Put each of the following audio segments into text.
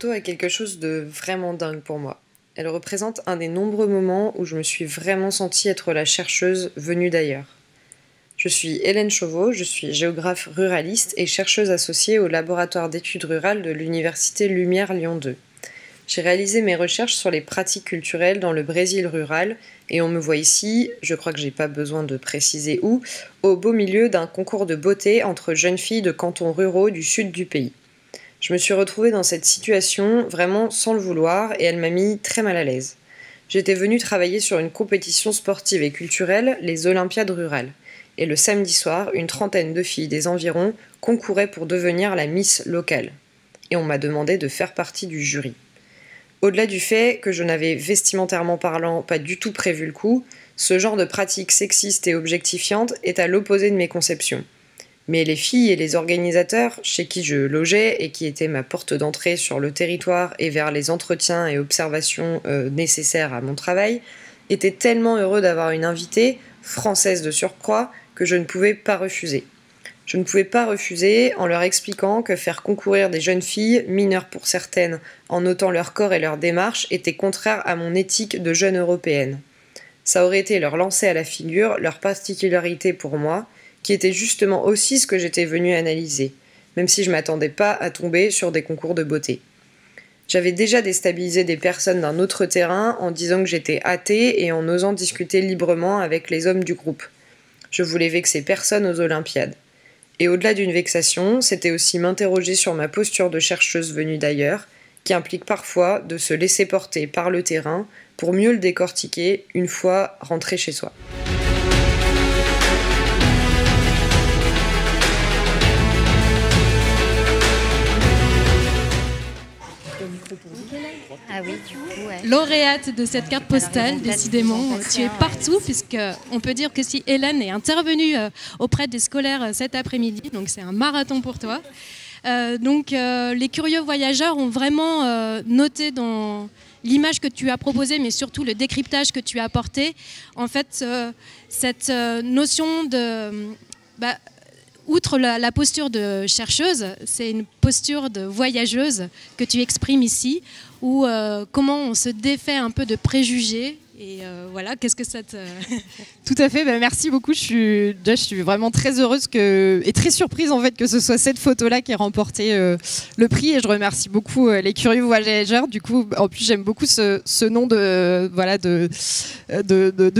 photo a quelque chose de vraiment dingue pour moi. Elle représente un des nombreux moments où je me suis vraiment sentie être la chercheuse venue d'ailleurs. Je suis Hélène Chauveau, je suis géographe ruraliste et chercheuse associée au laboratoire d'études rurales de l'université Lumière Lyon 2. J'ai réalisé mes recherches sur les pratiques culturelles dans le Brésil rural et on me voit ici, je crois que j'ai pas besoin de préciser où, au beau milieu d'un concours de beauté entre jeunes filles de cantons ruraux du sud du pays. Je me suis retrouvée dans cette situation vraiment sans le vouloir et elle m'a mis très mal à l'aise. J'étais venue travailler sur une compétition sportive et culturelle, les Olympiades rurales. Et le samedi soir, une trentaine de filles des environs concouraient pour devenir la Miss locale. Et on m'a demandé de faire partie du jury. Au-delà du fait que je n'avais vestimentairement parlant pas du tout prévu le coup, ce genre de pratique sexiste et objectifiante est à l'opposé de mes conceptions. Mais les filles et les organisateurs, chez qui je logeais et qui étaient ma porte d'entrée sur le territoire et vers les entretiens et observations nécessaires à mon travail, étaient tellement heureux d'avoir une invitée, française de surcroît, que je ne pouvais pas refuser. Je ne pouvais pas refuser en leur expliquant que faire concourir des jeunes filles, mineures pour certaines, en notant leur corps et leur démarche, était contraire à mon éthique de jeune européenne. Ça aurait été leur lancer à la figure leur particularité pour moi, qui était justement aussi ce que j'étais venue analyser, même si je ne m'attendais pas à tomber sur des concours de beauté. J'avais déjà déstabilisé des personnes d'un autre terrain en disant que j'étais athée et en osant discuter librement avec les hommes du groupe. Je voulais vexer personne aux Olympiades. Et au-delà d'une vexation, c'était aussi m'interroger sur ma posture de chercheuse venue d'ailleurs, qui implique parfois de se laisser porter par le terrain pour mieux le décortiquer une fois rentré chez soi. Ah oui, du coup, ouais. Lauréate de cette carte postale, décidément, tu es partout, puisque on peut dire que si Hélène est intervenue auprès des scolaires cet après-midi, donc c'est un marathon pour toi. Les curieux voyageurs ont vraiment noté dans l'image que tu as proposée, mais surtout le décryptage que tu as apporté, en fait, cette notion de... outre la posture de chercheuse, c'est une posture de voyageuse que tu exprimes ici, où comment on se défait un peu de préjugés. Et voilà, qu'est-ce que ça te... Tout à fait, merci beaucoup. Je suis vraiment très heureuse et très surprise en fait que ce soit cette photo-là qui ait remporté le prix. Et je remercie beaucoup les curieux voyageurs. Du coup, en plus, j'aime beaucoup ce nom de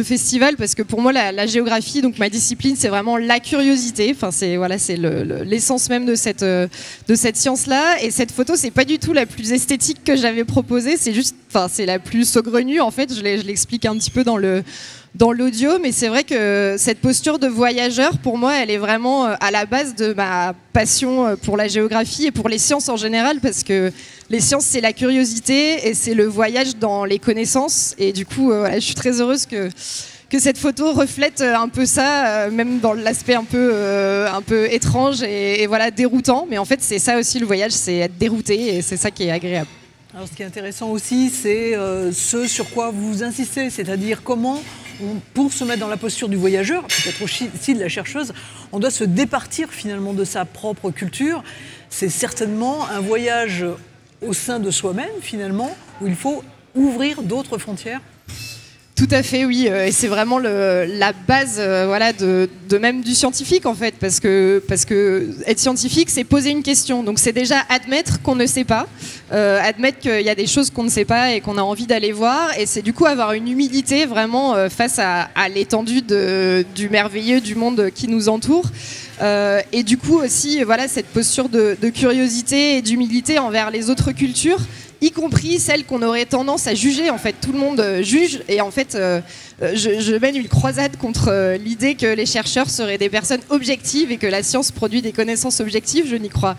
festival parce que pour moi, la géographie, donc ma discipline, c'est vraiment la curiosité. Enfin, c'est l'essence même de cette science-là. Et cette photo, c'est pas du tout la plus esthétique que j'avais proposée. C'est la plus saugrenue en fait. Je l'explique un petit peu dans l'audio, mais c'est vrai que cette posture de voyageur, pour moi, elle est vraiment à la base de ma passion pour la géographie et pour les sciences en général, parce que les sciences, c'est la curiosité et c'est le voyage dans les connaissances. Et du coup, je suis très heureuse que cette photo reflète un peu ça, même dans l'aspect un peu étrange et voilà, déroutant. Mais en fait, c'est ça aussi le voyage, c'est être dérouté et c'est ça qui est agréable. Alors, ce qui est intéressant aussi, c'est ce sur quoi vous insistez, c'est-à-dire comment, pour se mettre dans la posture du voyageur, peut-être aussi de la chercheuse, on doit se départir finalement de sa propre culture. C'est certainement un voyage au sein de soi-même, finalement, où il faut ouvrir d'autres frontières. Tout à fait, oui. Et c'est vraiment la base de même du scientifique, en fait. Parce que être scientifique, c'est poser une question. Donc c'est déjà admettre qu'on ne sait pas, admettre qu'il y a des choses qu'on ne sait pas et qu'on a envie d'aller voir. Et c'est du coup avoir une humilité vraiment face à l'étendue du merveilleux du monde qui nous entoure. Et du coup aussi, cette posture de curiosité et d'humilité envers les autres cultures, y compris celles qu'on aurait tendance à juger. En fait, tout le monde juge et en fait, je mène une croisade contre l'idée que les chercheurs seraient des personnes objectives et que la science produit des connaissances objectives. Je n'y crois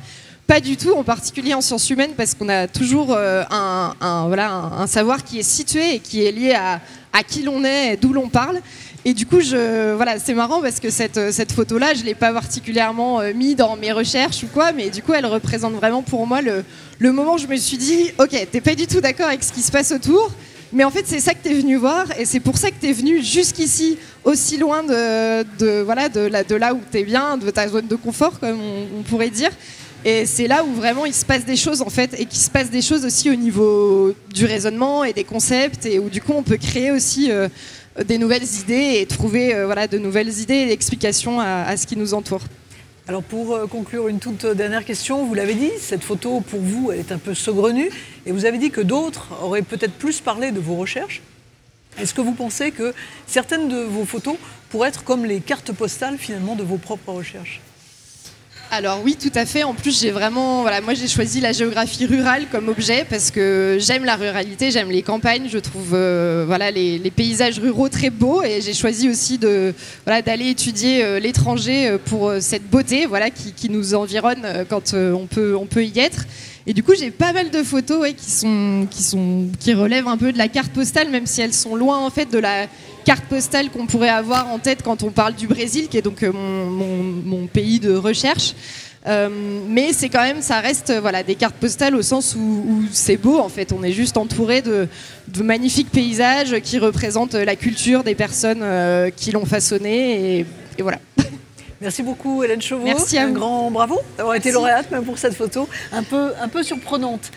pas du tout, en particulier en sciences humaines, parce qu'on a toujours un savoir qui est situé et qui est lié à qui l'on est, d'où l'on parle. Et du coup, c'est marrant parce que cette photo-là, je ne l'ai pas particulièrement mis dans mes recherches ou quoi, mais du coup, elle représente vraiment pour moi le moment où je me suis dit, ok, t'es pas du tout d'accord avec ce qui se passe autour, mais en fait, c'est ça que t'es venu voir, et c'est pour ça que t'es venu jusqu'ici, aussi loin de là où t'es bien, de ta zone de confort, comme on pourrait dire. Et c'est là où vraiment il se passe des choses en fait, et qu'il se passe des choses aussi au niveau du raisonnement et des concepts, et où du coup on peut créer aussi des nouvelles idées et trouver de nouvelles idées et explications à ce qui nous entoure. Alors pour conclure, une toute dernière question, vous l'avez dit, cette photo pour vous elle est un peu saugrenue, et vous avez dit que d'autres auraient peut-être plus parlé de vos recherches. Est-ce que vous pensez que certaines de vos photos pourraient être comme les cartes postales finalement de vos propres recherches ? Alors oui, tout à fait. En plus, moi j'ai choisi la géographie rurale comme objet parce que j'aime la ruralité, j'aime les campagnes, je trouve les paysages ruraux très beaux, et j'ai choisi aussi d'aller étudier l'étranger pour cette beauté qui nous environne quand on peut y être. Et du coup, j'ai pas mal de photos qui relèvent un peu de la carte postale, même si elles sont loin en fait de la carte postale qu'on pourrait avoir en tête quand on parle du Brésil, qui est donc mon pays de recherche. Mais c'est quand même, ça reste des cartes postales au sens où c'est beau en fait. On est juste entouré de magnifiques paysages qui représentent la culture des personnes qui l'ont façonné, et voilà. Merci beaucoup Hélène Chauveau. Merci à vous. Un grand bravo d'avoir été lauréate même pour cette photo un peu surprenante.